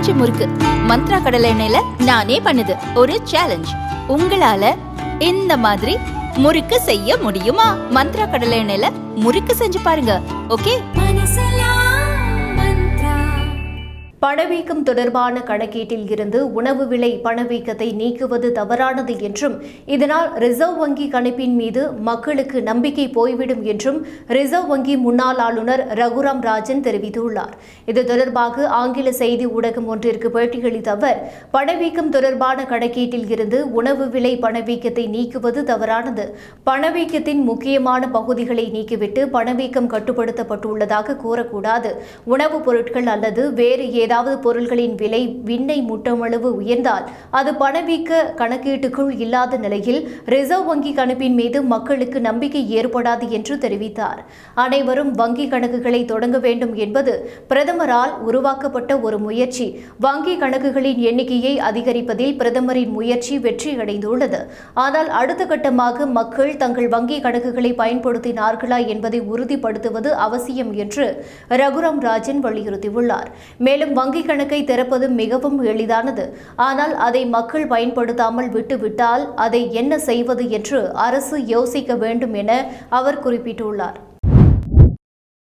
பஞ்சு முறுக்கு மந்த்ரா கடலை எண்ணெயில நானே பண்ணுது. ஒரு சேலஞ்ச், உங்களால இந்த மாதிரி முறுக்கு செய்ய முடியுமா? மந்த்ரா கடலை எண்ணெயில முறுக்கு செஞ்சு பாருங்க. ஓகே. பணவீக்கம் தொடர்பான கணக்கீட்டில் இருந்து உணவு விலை பணவீக்கத்தை நீக்குவது தவறானது என்றும் இதனால் ரிசர்வ் வங்கி கணிப்பின் மீது மக்களுக்கு நம்பிக்கை போய்விடும் என்றும் ரிசர்வ் வங்கி முன்னாள் ஆளுநர் ரகுராம் ராஜன் தெரிவித்துள்ளார். இது தொடர்பாக ஆங்கில செய்தி ஊடகம் ஒன்றிற்கு பேட்டியளித்த அவர், பணவீக்கம் தொடர்பான கணக்கீட்டில் இருந்து உணவு விலை பணவீக்கத்தை நீக்குவது தவறானது. பணவீக்கத்தின் முக்கியமான பகுதிகளை நீக்கிவிட்டு பணவீக்கம் கட்டுப்படுத்தப்பட்டுள்ளதாக கூறக்கூடாது. உணவுப் பொருட்கள் அல்லது வேறு ஏதாவது பொருள்களின் விலை விண்ணை முட்டமளவு உயர்ந்தால் அது பணவீக்க கணக்கீட்டுக்குள் இல்லாத நிலையில் ரிசர்வ் வங்கி கணிப்பின் மீது மக்களுக்கு நம்பிக்கை ஏற்படாது என்று தெரிவித்தார். அனைவரும் வங்கி கணக்குகளை தொடங்க வேண்டும் என்பது பிரதமரால் உருவாக்கப்பட்ட ஒரு முயற்சி. வங்கி கணக்குகளின் எண்ணிக்கையை அதிகரிப்பதில் பிரதமரின் முயற்சி வெற்றியடைந்துள்ளது. ஆனால் அடுத்த கட்டமாக மக்கள் தங்கள் வங்கி கணக்குகளை பயன்படுத்தினார்களா என்பதை உறுதிப்படுத்துவது அவசியம் என்று ரகுராம் ராஜன் வலியுறுத்தியுள்ளார். மேலும் வங்கிக் கணக்கை திறப்பது மிகவும் எளிதானது. ஆனால் அதை மக்கள் பயன்படுத்தாமல் விட்டுவிட்டால் அதை என்ன செய்வது என்று அரசு யோசிக்க வேண்டும் என அவர் குறிப்பிட்டுள்ளார்.